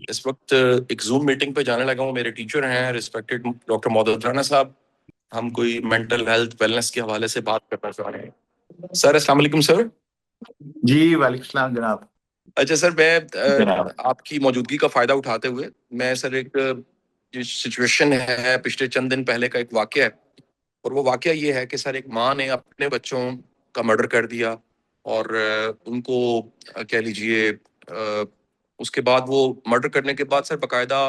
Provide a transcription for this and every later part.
इस वक्त एक जूम मीटिंग पे जाने लगा हूँ। मेरे टीचर हैं रिस्पेक्टेड डॉक्टर मौदूद राना साहब। हम कोई मेंटल हेल्थ वेलनेस के हवाले से बात करना चाह रहे हैं। सर अस्सलाम वालेकुम सर। जी वालेकुम सलाम जनाब। अच्छा सर, मैं जनाब आपकी मौजूदगी का फायदा उठाते हुए मैं सर एक जो सिचुएशन है पिछले चंद दिन पहले का एक वाकया है, और वो वाकया ये है कि सर एक माँ ने अपने बच्चों का मर्डर कर दिया और उनको कह लीजिए उसके बाद वो मर्डर करने के बाद सर बकायदा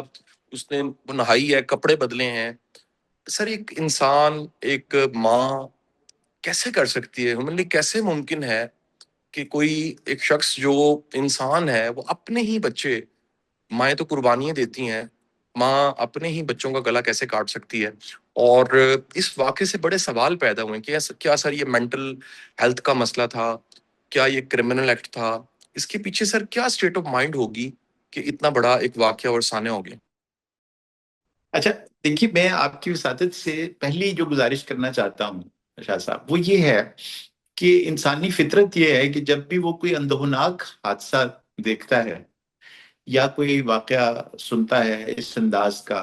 उसने वो नहाई है, कपड़े बदले हैं। सर एक इंसान, एक माँ कैसे कर सकती है? ह्यूमनली कैसे मुमकिन है कि कोई एक शख्स जो इंसान है वो अपने ही बच्चे, माएँ तो कुर्बानियां देती हैं, माँ अपने ही बच्चों का गला कैसे काट सकती है? और इस वाक़े से बड़े सवाल पैदा हुए कि क्या सर ये मेंटल हेल्थ का मसला था? क्या ये क्रिमिनल एक्ट था? इसके पीछे सर क्या स्टेट ऑफ माइंड होगी कि इतना बड़ा एक वाक़या और सामने हो गया? अच्छा, देखिए मैं आपकी वसादत से पहली जो गुजारिश करना चाहता हूँ शाह साहब, वो ये है कि इंसानी फितरत ये है कि जब भी वो कोई अंदोहनाक हादसा देखता है या कोई वाकया सुनता है इस अंदाज का,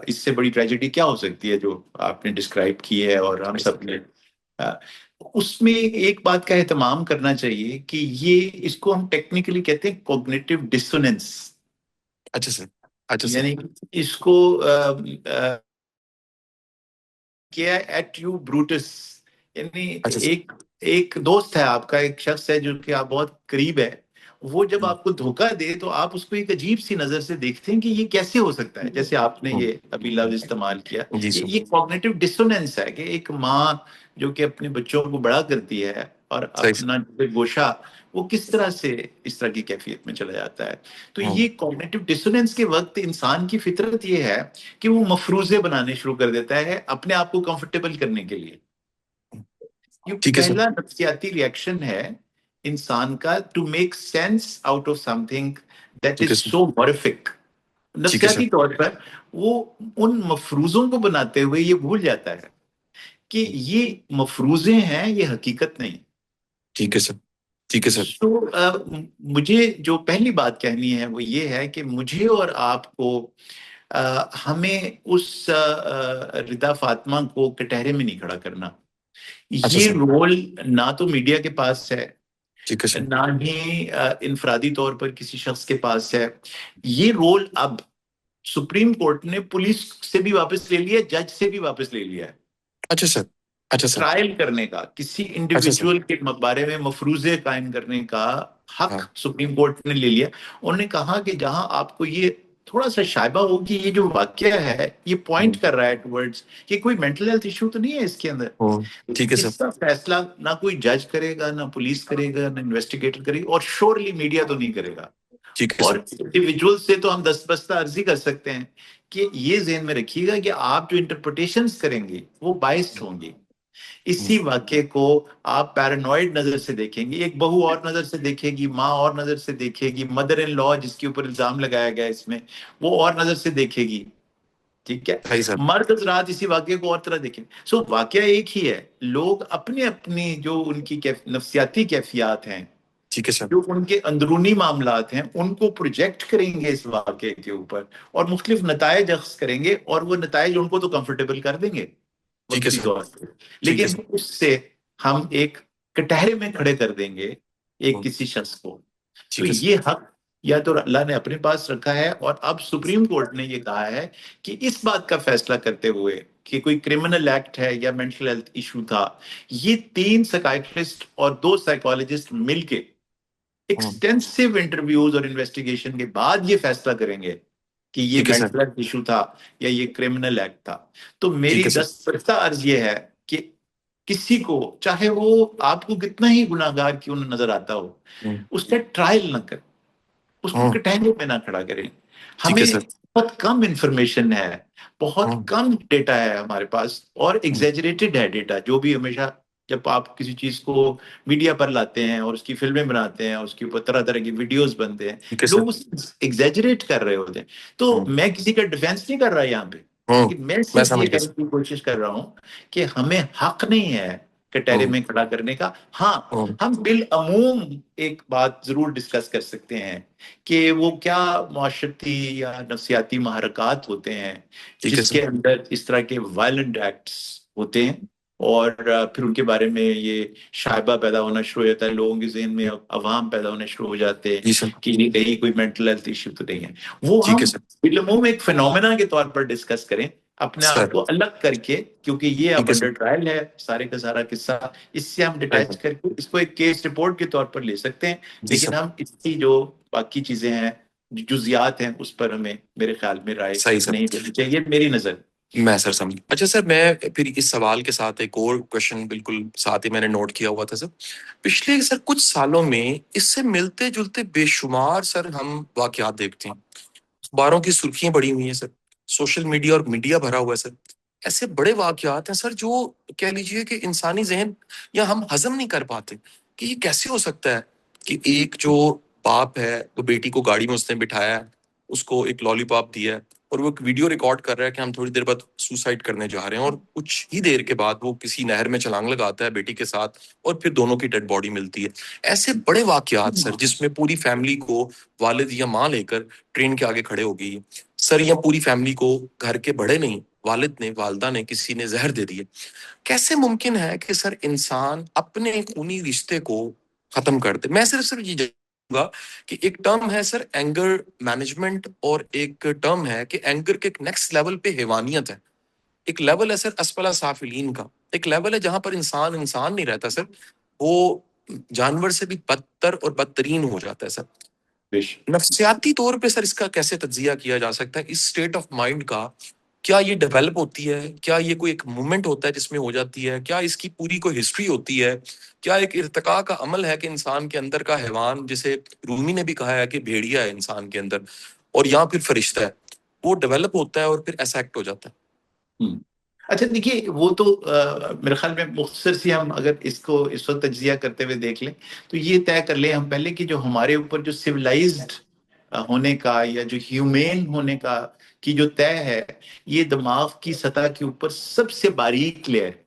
इससे बड़ी ट्रेजेडी क्या हो सकती है जो आपने डिस्क्राइब की है और हम सब ने, अ, उसमें एक बात का एहतमाम करना चाहिए कि ये, इसको हम टेक्निकली कहते हैं कॉग्निटिव डिसोनेंस। अच्छा सर। अच्छा सर। यानी इसको किया एट यू ब्रूटस। यानी अच्छा सर। एक एक दोस्त है आपका, एक शख्स है जो कि आप बहुत करीब है, वो जब हम्म, आपको धोखा दे तो आप उसको एक अजीब सी नजर से देखते हैं कि ये कैसे हो सकता है, जैसे आपने हम्म, ये अभी लफ्ज इस्तेमाल किया। जी सर। ये कॉग्निटिव डिसोनेंस है कि एक माँ जो कि अपने बच्चों को बड़ा करती है और सही सर। अपना गोशा वो किस तरह से इस तरह की कैफियत में चला जाता है। तो हम्म, ये कॉग्निटिव डिसोनेंस के वक्त इंसान की फितरत ये है कि वो मफरूजे बनाने शुरू कर देता है अपने आप को कंफर्टेबल करने के लिए। ये ठीक है सर। पहला नफ्सियाती रिएक्शन है इंसान का, to make sense out of something that ठीक इज है सर। So horrific. ठीक है सर। नफ्सियाती तौर पर वो उन मफरूजों को बनाते हुए ये भूल जाता है कि ये मफरूजे हैं, ये हकीकत नहीं। ठीक है सर। ठीक है सर। मुझे जो पहली बात कहनी है वो ये है कि मुझे और आपको हमें उस रिदा फातिमा को कटहरे में नहीं खड़ा करना। अच्छा ये सर। रोल ना तो मीडिया के पास है, ठीक है सर। ना ही इनफरादी तौर पर किसी शख्स के पास है। ये रोल अब सुप्रीम कोर्ट ने पुलिस से भी वापस ले लिया, जज से भी वापस ले लिया है। अच्छा सर। अच्छा सर। ट्रायल करने का, किसी अच्छा सर। इंडिविजुअल के बारे में मफरूजे कायम करने का हक हाँ। सुप्रीम कोर्ट ने ले लिया। उन्होंने कहा कि जहां आपको ये थोड़ा सा शायबा हो कि ये जो वाक्य है ये पॉइंट हम्म, कर रहा है टुवर्ड्स कि कोई मेंटल हेल्थ इशू तो नहीं है इसके अंदर, ठीक है सर। इसका फैसला ना कोई जज करेगा, ना पुलिस करेगा, ना इन्वेस्टिगेटर करेगा, और श्योरली मीडिया तो नहीं करेगा। ठीक है सर। और इंडिविजुअल से तो हम दस्तबस्ता अर्जी कर सकते हैं कि ये ज़हन में रखिएगा कि आप जो इंटरप्रिटेशंस करेंगे वो बाइस्ड होंगी। हम्म, इसी वाक्य को आप पैरानॉइड नजर से देखेंगे, एक बहू और नजर से देखेगी, माँ और नजर से देखेगी, मदर इन लॉ जिसके ऊपर इल्जाम लगाया गया इसमें वो और नजर से देखेगी। ठीक है, सही सर। मर्द हजरात इसी वाक्य को और तरह देखें। सो वाक्य एक ही है, लोग अपने अपनी जो उनकी नफ्सियाती कैफियत हैं, ठीक है सर। जो उनके अंदरूनी मामलात हैं, उनको प्रोजेक्ट करेंगे इस वाक्य के ऊपर और मुख्तलिफ नतायज अख्ज करेंगे और वो नतायज उनको तो कंफर्टेबल कर देंगे ठीक है वक्ती सर। तौर पे, ठीक है लेकिन सर। उससे हम एक कटहरे में खड़े कर देंगे एक हम्म, किसी शख्स को। तो ठीक है सर। ये हक या तो अल्लाह ने अपने पास रखा है, और अब सुप्रीम कोर्ट ने ये कहा है कि इस बात का फैसला करते हुए कि कोई क्रिमिनल एक्ट है या मेंटल हेल्थ इशू था, ये 3 साइकाइट्रिस्ट और 2 साइकोलॉजिस्ट मिलके हम्म, एक्सटेंसिव इंटरव्यूज और इन्वेस्टिगेशन के बाद ये फैसला करेंगे कि ये ठीक है सर। मेंटल हेल्थ इशू था या ये क्रिमिनल एक्ट था। तो ठीक मेरी है सर। दस्तरसा अर्ज ये है कि किसी को, चाहे वो आपको कितना ही गुनाहगार क्यों न नजर आता हो, हम्म, उसका ट्रायल ना करें, उसको हम्म, कटहरे में ना खड़ा करें। ठीक है हमें सर। बहुत कम इंफॉर्मेशन है, बहुत हम्म, कम डेटा है हमारे पास, और हम्म, एग्जेजरेटेड है डेटा। जो भी हमेशा जब आप किसी चीज को मीडिया पर लाते हैं और उसकी फिल्में बनाते हैं और उसके ऊपर तरह तरह की वीडियोस बनते हैं, ठीक है सर। लोग उस एग्जेजरेट कर रहे होते हैं। तो हम्म, मैं किसी का डिफेंस नहीं कर रहा यहाँ पे, हम्म, लेकिन मैं मैं सिर्फ ये समझ गया कहने सर। की कोशिश कर रहा हूँ कि हमें हक नहीं है कटहरे हम्म, में खड़ा करने का। हाँ, हम्म, हम बिल अमूम एक बात जरूर डिस्कस कर सकते हैं कि वो क्या माशरती या नफसियाती महरक़ात होते हैं ठीक है जिसके सर। अंदर इस तरह के वायलेंट एक्ट्स होते हैं, और फिर उनके बारे में ये शायबा पैदा होना शुरू हो जाता है, लोगों के जहन में अवाम पैदा होने शुरू हो जाते हैं जी सर। कि नहीं कहीं कोई मेंटल हेल्थ इश्यू तो नहीं है। वो ठीक है हम सर। फिल्मों में एक फिनोमेना के तौर पर डिस्कस करें, अपने आप सर को अलग करके, क्योंकि ये ठीक अब है सर। अंडर ट्रायल है सारे का सारा किस्सा। इससे हम राइट डिटैच सर। करके इसको एक केस रिपोर्ट के तौर पर ले सकते हैं, जी लेकिन सर। हम इसकी जो बाकी चीजें हैं, जो जुजियात हैं, उस पर हमें मेरे ख्याल में राय सही सर। नहीं देनी चाहिए, मेरी नजर। मैं सर समझ, अच्छा सर, मैं फिर इस सवाल के साथ एक और क्वेश्चन बिल्कुल साथ ही मैंने नोट किया हुआ था सर। पिछले सर कुछ सालों में इससे मिलते जुलते बेशुमार सर हम वाकयात देखते हैं। अखबारों की सुर्खियां बढ़ी हुई हैं सर, सोशल मीडिया और मीडिया भरा हुआ है सर। ऐसे बड़े वाकयात हैं सर जो कह लीजिए कि इंसानी जहन या हम हजम नहीं कर पाते कि ये कैसे हो सकता है कि एक जो बाप है वो बेटी को गाड़ी में उसने बिठाया है, उसको एक लॉलीपॉप दिया है और वो एक वीडियो रिकॉर्ड कर रहा है कि हम थोड़ी देर बाद सुसाइड करने जा रहे हैं, और कुछ ही देर के बाद वो किसी नहर में छलांग लगाता है बेटी के साथ और फिर दोनों की डेड बॉडी मिलती है। ऐसे बड़े वाकयात सर जिसमें पूरी फैमिली को वालिद या माँ लेकर ट्रेन के आगे खड़े हो गई सर, या पूरी फैमिली को घर के बड़े नहीं, वालिद ने, वालदा ने, किसी ने जहर दे दिए। कैसे मुमकिन है कि सर इंसान अपने खूनी रिश्ते को खत्म कर दे? मैं सिर्फ सिर्फ ये जानूंगा कि एक टर्म है सर एंगर मैनेजमेंट, और एक टर्म है कि एंगर के नेक्स्ट लेवल पे हैवानियत है। एक लेवल है सर असफला साफिलीन का, एक लेवल है जहां पर इंसान इंसान नहीं रहता सर, वो जानवर से भी बदतर और बदतरीन हो जाता है सर। बेशक। नफ्सियाती तौर पे सर इसका कैसे तज्जिया किया जा सकता है, इस स्टेट ऑफ माइंड का? क्या ये डेवलप होती है? क्या ये कोई एक मूवमेंट होता है जिसमें हो जाती है? क्या इसकी पूरी कोई हिस्ट्री होती है? क्या एक इर्तिका का अमल है कि इंसान के अंदर का हैवान, जिसे रूमी ने भी कहा है कि भेड़िया है इंसान के अंदर, और या फिर फरिश्ता है, वो डेवलप होता है और फिर ऐसा एक्ट हो जाता है? हम्म। अच्छा देखिए, वो तो मेरे ख्याल में मुख्तसर सी हम अगर इसको इस वक्त तज्जिया करते हुए देख लें, तो ये तय कर लें हम पहले कि जो हमारे ऊपर जो सिविलाइज्ड होने का या जो ह्यूमेन होने का की जो तय है, ये दिमाग की सतह के ऊपर सबसे बारीक लेयर है,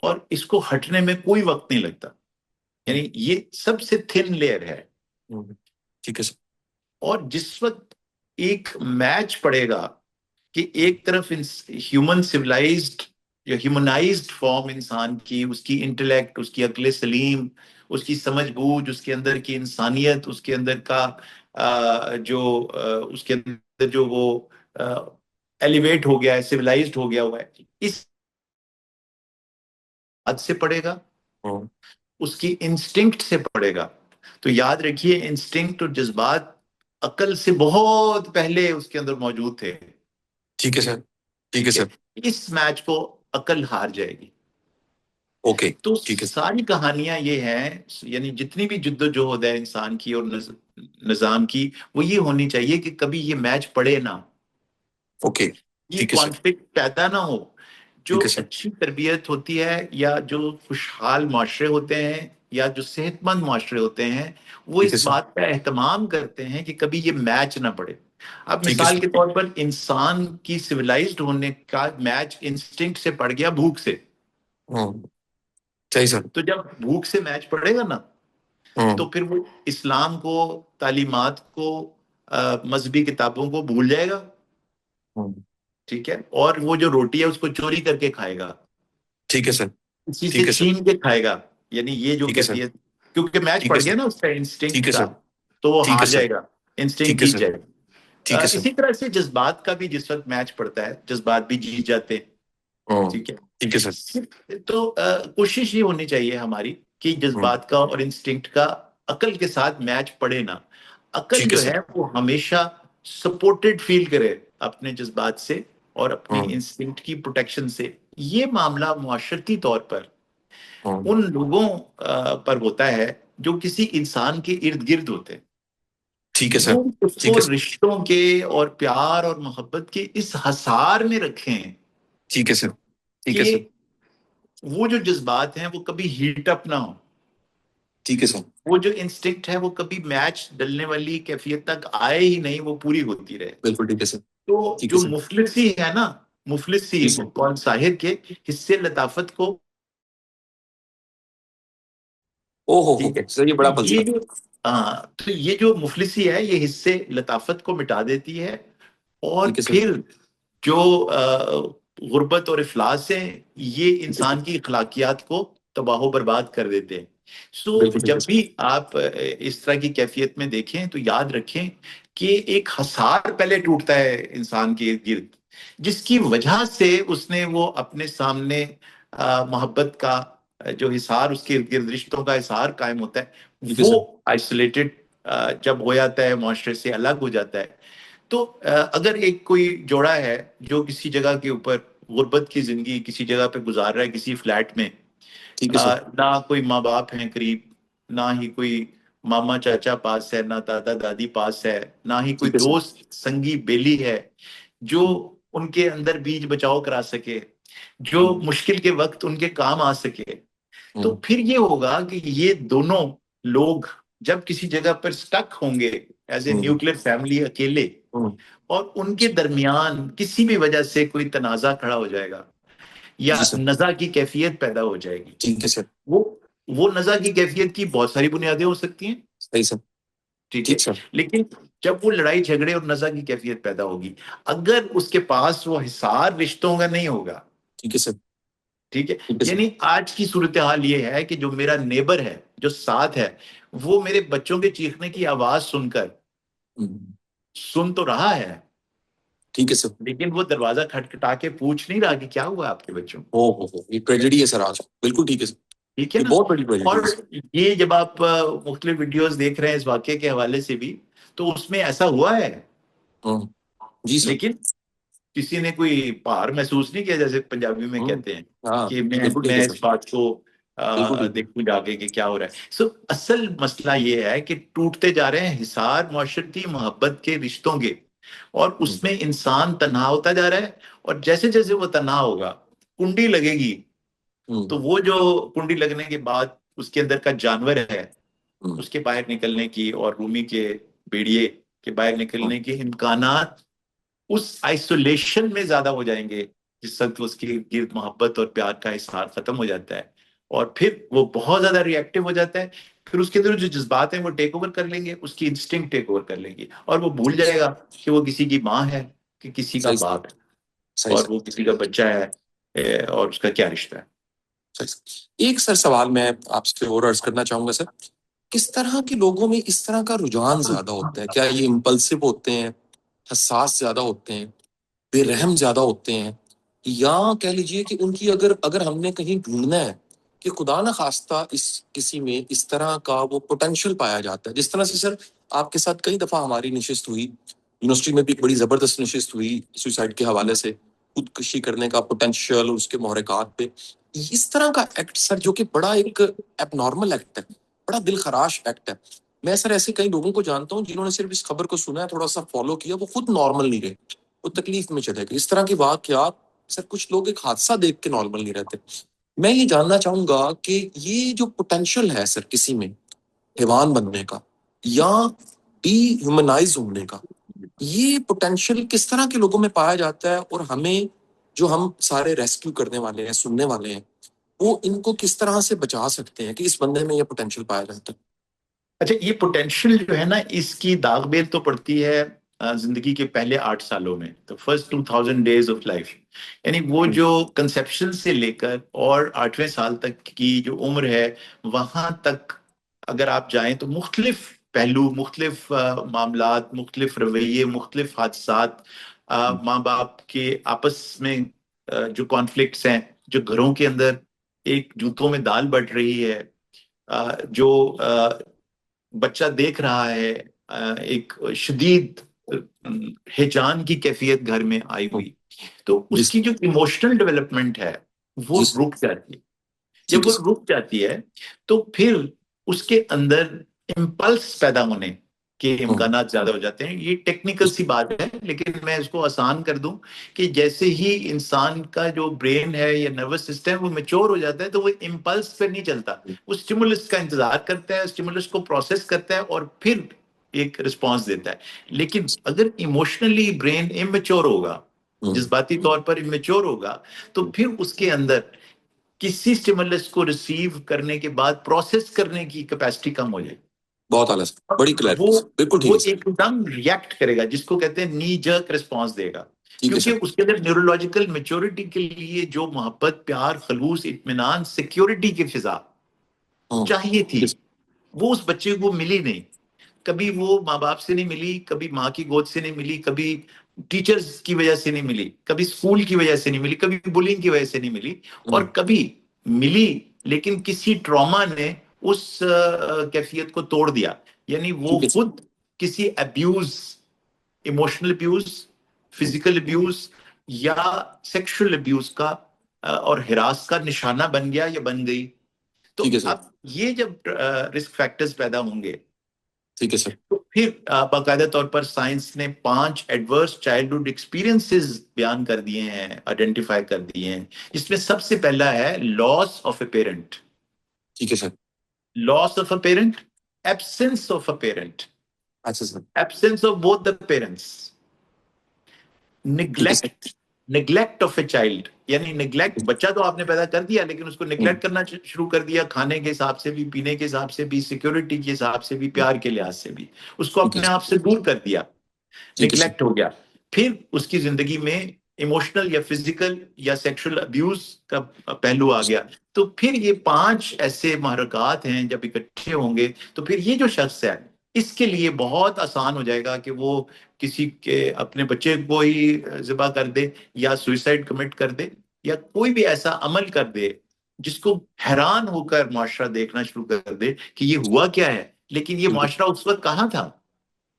और इसको हटने में कोई वक्त नहीं लगता। हम्म, यानी ये सबसे थिन लेयर है। ठीक है सर। और जिस वक्त एक मैच पड़ेगा कि एक तरफ ह्यूमन सिविलाइज्ड या ह्यूमनाइज्ड फॉर्म इंसान की, उसकी इंटेलेक्ट, उसकी अक्ल सलीम, उसकी समझ बूझ, उसके अंदर की इंसानियत, उसके अंदर का उसके अंदर जो वो एलिवेट हो गया है, सिविलाइज्ड हो गया हुआ है, इस बात से पड़ेगा, हम्म, उसकी इंस्टिंक्ट से पड़ेगा। तो याद रखिए, इंस्टिंक्ट और जज्बात अकल से बहुत पहले उसके अंदर मौजूद थे। ठीक है सर। ठीक है ठीक है, सर। इस मैच को अकल हार जाएगी। ओके। तो ठीक है सर। सारी कहानियां ये हैं, यानी जितनी भी जिद्दोजहद है इंसान की और निजाम की, वो ये होनी चाहिए कि कभी ये मैच पड़े ना, ओके। ये ठीक है सर। कॉन्फ्लिक्ट पैदा ना हो। जो ठीक है सर। अच्छी तरबियत होती है, या जो खुशहाल माशरे होते हैं, या जो सेहतमंद माशरे होते हैं, वो ठीक है इस सर। बात का एहतमाम करते हैं कि कभी ये मैच ना पड़े। अब ठीक है मिसाल सर। के तौर पर इंसान की सिविलाइज्ड होने का मैच इंस्टिंक्ट से पड़ गया भूख से। हम्म, सही सर। तो जब भूख से मैच पड़ेगा ना, हम्म, तो फिर वो इस्लाम को, तालीमात को, मजहबी किताबों को भूल जाएगा। हम्म, ठीक है, और वो जो रोटी है उसको चोरी करके खाएगा, ठीक है सर। किसी से ठीक है सर। छीन के खाएगा। यानी ये जो ठीक है सर। कैफियत, क्योंकि मैच ठीक है पड़ गया सर। ना उसका इंस्टिंक्ट ठीक है का, सर। तो वो ठीक है हार सर। जाएगा, इंस्टिंक्ट ठीक है जीत सर। जाएगा। ठीक है सर। इसी तरह से जज्बात का भी जिस वक्त मैच पड़ता है, जज्बात भी जीत जाते हैं। हम्म, ठीक है। ठीक है सर। तो कोशिश ये होनी चाहिए हमारी कि हम्म, जज्बात का और इंस्टिंक्ट का अकल के साथ मैच पड़े ना। अकल ठीक है जो सर। है वो हमेशा सपोर्टेड फील करे अपने जज्बात से और अपनी हम्म, इंस्टिंक्ट की प्रोटेक्शन से। ये मामला मुआशरती तौर पर हम्म, उन लोगों पर होता है जो किसी इंसान के इर्द गिर्द होते हैं। ठीक है वो सर। ठीक उसको है सर। रिश्तों के और प्यार और मोहब्बत के इस हसार में रखें ठीक है सर। ठीक है कि सर। वो जो जज्बात हैं वो कभी हीट अप ना हो, ठीक है सर। वो जो इंस्टिंक्ट है वो कभी मैच डलने वाली कैफियत तक आए ही नहीं, वो पूरी होती रहे। बिल्कुल ठीक है सर। तो ठीक है जो सर। मुफलिसी है ना, मुफलिसी जी सर। कौन साहिर के हिस्से लताफत को ठीक है। सर ये तो बड़ा ये फलसफा। जो तो ये जो मुफलिसी है, ये हिस्से लताफत को मिटा देती है। और ठीक है सर। फिर जो गुर्बत और इफलास है, ये ठीक है सर। इंसान की अखलाकियात को तबाह बर्बाद कर देते हैं। सो बिल्कुल ठीक है जब सर। भी आप इस तरह की कैफियत में देखें तो याद रखें कि एक हसार पहले टूटता है इंसान के इर्द गिर्द, जिसकी वजह से उसने वो अपने सामने मोहब्बत का जो हिसार, उसके इर्द गिर्द रिश्तों का हिसार कायम होता है, ठीक है वो सर। आइसोलेटेड जब हो जाता है, मुआशरे से अलग हो जाता है। तो अगर एक कोई जोड़ा है जो किसी जगह के ऊपर गुर्बत की जिंदगी किसी जगह पे गुजार रहा है, किसी फ्लैट में, ठीक है सर। ना कोई माँ बाप हैं करीब, ना ही कोई मामा चाचा पास है, ना दादा दादी पास है, ना ही कोई ठीक है सर। दोस्त संगी बेली है जो उनके अंदर बीज बचाव करा सके, जो हम्म। मुश्किल के वक्त उनके काम आ सके। तो हम्म। फिर ये होगा कि ये दोनों लोग जब किसी जगह पर स्टक होंगे as a hmm. Nuclear family अकेले, हम्म। और उनके दरमियान किसी भी वजह से कोई तनाजा खड़ा हो जाएगा जी या सर। नजा की कैफियत पैदा हो जाएगी। ठीक है सर। वो वो नजा की कैफियत की बहुत सारी बुनियादें हो सकती हैं, सही सर। ठीक ठीक है। सर। लेकिन जब वो लड़ाई झगड़े और नजा की कैफियत पैदा होगी, अगर उसके पास वो हिसार रिश्तों का नहीं होगा, ठीक है सर। ठीक है। ठीक है सर। यानी आज की सूरत हाल ये है कि जो मेरा नेबर है, जो साथ है, वो मेरे बच्चों के चीखने की आवाज सुनकर हम्म। सुन तो रहा है, ठीक है सर। लेकिन वो दरवाजा खटखटा के पूछ नहीं रहा कि क्या हुआ आपके बच्चों को। हो ये ट्रेजेडी है सर आज, बिल्कुल ठीक है सर। ठीक है ये ना। बहुत बड़ी ट्रेजेडी और है सर। ये जब आप मुख्तलिफ वीडियोस देख रहे हैं इस वाक्य के हवाले से भी, तो उसमें ऐसा हुआ है, हम्म। जी सर। लेकिन किसी ने कोई भार महसूस नहीं किया, जैसे पंजाबी में हम्म। कहते हैं हाँ कि मैं बिल्कुल ठीक है मैं सर। इस बात को बिल्कुल ठीक है। देखूं जाके कि क्या हो रहा है। सो असल मसला ये है कि टूटते जा रहे हैं हिसार माशरती मोहब्बत के रिश्तों के, और हम्म। उसमें इंसान तन्हा होता जा रहा है। और जैसे जैसे वो तन्हा होगा, कुंडी लगेगी, हम्म। तो वो जो कुंडी लगने के बाद उसके अंदर का जानवर है, हम्म। उसके बाहर निकलने की और रूमी के भेड़िए के बाहर हम्म। निकलने के इम्कानात उस आइसोलेशन में ज्यादा हो जाएंगे, जिस वक्त उसके गिर्द मोहब्बत और प्यार का इजहार खत्म हो जाता है। और फिर वो बहुत ज्यादा रिएक्टिव हो जाता है। फिर उसके अंदर जो जज्बात हैं वो टेक ओवर कर लेंगे, उसकी इंस्टिंक्ट टेक ओवर कर लेंगी, और वो भूल जाएगा कि वो किसी की माँ है, कि किसी का सही सर। बाप है, सही और सर। वो किसी का बच्चा है, और उसका क्या रिश्ता है। सही सर। एक सर सवाल मैं आपसे और अर्ज करना चाहूंगा सर, किस तरह के लोगों में इस तरह का रुझान ज्यादा होता है? क्या ये इम्पल्सिव होते हैं, हसास ज्यादा होते हैं, बेरहम ज्यादा होते हैं, या कह लीजिए कि उनकी अगर अगर हमने कहीं ढूंढना है कि खुदा ना खास्ता इस किसी में इस तरह का वो पोटेंशियल पाया जाता है, जिस तरह से सर आपके साथ कई दफा हमारी नशिस्त हुई, यूनिवर्सिटी में भी एक बड़ी जबरदस्त नशिस्त हुई सुसाइड के हवाले से, खुदकुशी करने का पोटेंशियल और उसके महरक़ात पे, इस तरह का एक्ट सर जो कि बड़ा एक एबनॉर्मल एक्ट है, बड़ा दिल खराश एक्ट है। मैं सर ऐसे कई लोगों को जानता हूँ जिन्होंने सिर्फ इस खबर को सुना है, थोड़ा सा फॉलो किया, वो खुद नॉर्मल नहीं रहे, वो तकलीफ में चले गए। इस तरह की वाकयात सर, कुछ लोग एक हादसा देख के नॉर्मल नहीं रहते। मैं ये जानना चाहूंगा कि ये जो पोटेंशियल है सर किसी में हैवान बनने का या डीह्यूमनाइज होने का, ये पोटेंशियल किस तरह के लोगों में पाया जाता है, और हमें जो हम सारे रेस्क्यू करने वाले हैं, सुनने वाले हैं, वो इनको किस तरह से बचा सकते हैं कि इस बंदे में ये पोटेंशियल पाया जाता है? अच्छा, ये पोटेंशियल जो है ना, इसकी दागबेल तो पड़ती है जिंदगी के पहले 8 सालों में, तो फर्स्ट 2000 डेज ऑफ लाइफ। यानी वो जो कंसेप्शन से लेकर और 8वें साल तक की जो उम्र है, वहां तक अगर आप जाएं तो मुख्तलिफ पहलू, मुख्तलिफ मामलात, मुख्तलिफ रवैये, मुख्तलिफ हादसात, माँ बाप के आपस में जो कॉन्फ्लिक्ट्स हैं, जो घरों के अंदर एक जूतों में दाल बढ़ रही है, जो बच्चा देख रहा है, एक शदीद हिजान की कैफियत घर में आई हुई, तो जी उसकी जो इमोशनल डेवलपमेंट है वो जी रुक जाती है। जब ठीक है वो सर। रुक जाती है, तो फिर उसके अंदर इम्पल्स पैदा होने के हम्म। इम्कानात ज्यादा हो जाते हैं। ये टेक्निकल सी बात है, लेकिन मैं इसको आसान कर दूं कि जैसे ही इंसान का जो ब्रेन है या नर्वस सिस्टम वो मेच्योर हो जाता है, तो वो इम्पल्स पे नहीं चलता, वो स्टिमुलस का इंतजार करता है, स्टिमुलस को प्रोसेस करता है और फिर एक रिस्पॉन्स देता है। लेकिन अगर इमोशनली ब्रेन इमेच्योर होगा, हम्म। जज्बाती तौर पर इमेच्योर होगा, तो फिर उसके अंदर किसी स्टिमुलस को रिसीव करने के बाद प्रोसेस करने की कैपेसिटी कम हो जाएगी। बहुत आला सर, बड़ी वो क्लैरिटी, बिल्कुल ठीक वो है सर। एकदम रिएक्ट करेगा, जिसको कहते हैं नी जर्क रिस्पॉन्स देगा, ठीक है क्योंकि सर। उसके अंदर न्यूरोलॉजिकल मेच्योरिटी के लिए जो मोहब्बत, प्यार, खलूस, इत्मीनान, सिक्योरिटी की फिजा चाहिए थी, ठीक है सर। वो उस बच्चे को मिली नहीं। कभी वो माँ बाप से नहीं मिली, कभी माँ की गोद से नहीं मिली, कभी टीचर्स की वजह से नहीं मिली, कभी स्कूल की वजह से नहीं मिली, कभी बुलिंग की वजह से नहीं मिली, और कभी मिली लेकिन किसी ट्रॉमा ने उस कैफियत को तोड़ दिया। यानी वो ठीक है सर। खुद किसी abuse, emotional abuse, physical abuse या सेक्सुअल अब्यूज का और हिरास का निशाना बन गया या बन गई। तो ठीक है सर। अब ये जब रिस्क फैक्टर्स पैदा होंगे, ठीक है सर। तो फिर बाकायदा तौर पर साइंस ने 5 एडवर्स चाइल्डहुड एक्सपीरियंसेस बयान कर दिए हैं, आइडेंटिफाई कर दिए हैं, जिसमें सबसे पहला है लॉस ऑफ ए पेरेंट। ठीक है sir. Loss of a parent, absence of a parent, अच्छा sir. Absence of both the parents, ठीक है sir. Neglect, neglect of a child, यानी निग्लेक्ट, बच्चा तो आपने पैदा कर दिया लेकिन उसको निग्लेक्ट करना शुरू कर दिया, खाने के हिसाब से भी, पीने के हिसाब से भी, सिक्योरिटी के हिसाब से भी, प्यार के लिहाज से भी, उसको ठीक है अपने सर। आप से दूर कर दिया, ठीक है सर। निग्लेक्ट हो गया। फिर उसकी जिंदगी में इमोशनल या फिजिकल या सेक्सुअल अब्यूज का पहलू आ गया। तो फिर ये 5 ऐसे महरकात हैं, जब इकट्ठे होंगे तो फिर ये जो शख्स है, इसके लिए बहुत आसान हो जाएगा कि वो किसी के अपने बच्चे को ही ज़िबा कर दे, या सुइसाइड कमिट कर दे, या कोई भी ऐसा अमल कर दे जिसको हैरान होकर माशरा देखना शुरू कर दे कि ये हुआ क्या है। लेकिन ये माशरा उस वक्त कहाँ था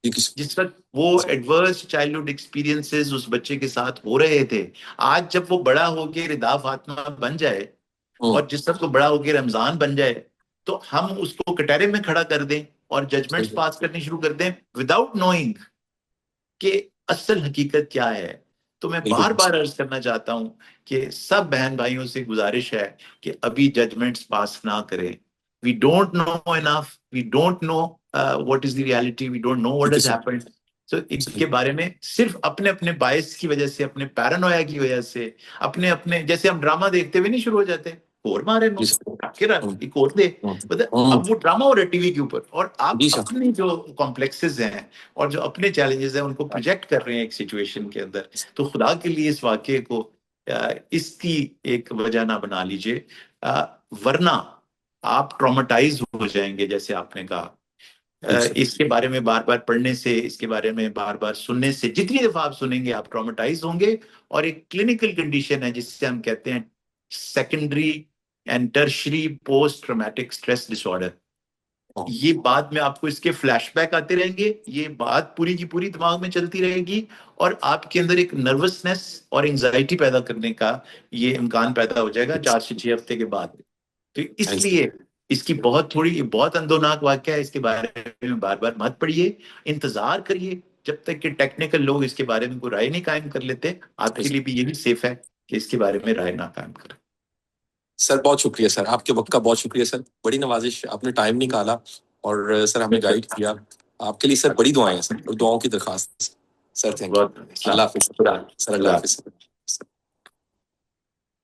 ठीक है सर। जिस वक्त वो एडवर्स चाइल्डहुड एक्सपीरियंसेस उस बच्चे के साथ हो रहे थे। आज जब वो बड़ा होके रिदा फातिमा बन जाए, और जिस वक्त वो बड़ा होके रमजान बन जाए, तो हम उसको कटहरे में खड़ा कर दें और जजमेंट्स पास करनी शुरू कर दें विदाउट नोइंग कि असल हकीकत क्या है। तो मैं बिल्कुल बार बार अर्ज करना चाहता हूं कि सब बहन भाइयों से गुजारिश है कि अभी जजमेंट्स पास ना करें। We don't know enough, we don't know what is the reality, we don't know what ठीक है हैज सर। हैपेंड। तो इसके बारे में सिर्फ अपने अपने बायस की वजह से, अपने पैरानोया की वजह से, अपने अपने, जैसे हम ड्रामा देखते हुए नहीं शुरू हो जाते, और मारे नो जी सर। एक और दे, मतलब अब वो ड्रामा हो रहा है टीवी के ऊपर, और आप जी सर। अपनी जो कॉम्प्लेक्सेस हैं और जो अपने चैलेंजेस हैं उनको प्रोजेक्ट कर रहे हैं एक सिचुएशन के अंदर। तो खुदा के लिए इस वाक्य को इसकी एक वजह ना बना लीजिए, वरना आप ट्रॉमेटाइज हो जाएंगे, जैसे आपने कहा। ठीक सर। इसके बारे में बार बार पढ़ने से, इसके बारे में बार बार सुनने से, जितनी दफा आप सुनेंगे आप ट्रॉमेटाइज होंगे। और एक क्लिनिकल कंडीशन है जिससे हम कहते हैं secondary and tertiary post traumatic stress disorder. ये बाद में आपको इसके फ्लैशबैक आते रहेंगे, ये बात पूरी की पूरी दिमाग में चलती रहेगी, और आपके अंदर एक नर्वसनेस और एंजाइटी पैदा करने का ये इम्कान पैदा हो जाएगा 4 से 6 हफ्ते के बाद। तो इसलिए इसकी बहुत थोड़ी, ये बहुत अंदोनाक वाक्य है, इसके बारे में बार बार मत पढ़िए, इंतजार करिए जब तक कि टेक्निकल लोग इसके बारे में कोई राय नहीं कायम कर लेते। आपके लिए भी यही सेफ है कि इसके बारे में राय ना कायम करें। सर बहुत शुक्रिया सर, आपके वक्त का बहुत शुक्रिया सर, बड़ी नवाजिश, आपने टाइम निकाला और सर हमें गाइड किया। आपके लिए सर बड़ी दुआएं हैं सर, और दुआओं की दरखास्त। Sir thank you. बहुत अल्लाह हाफिज सर, अल्लाह हाफिज।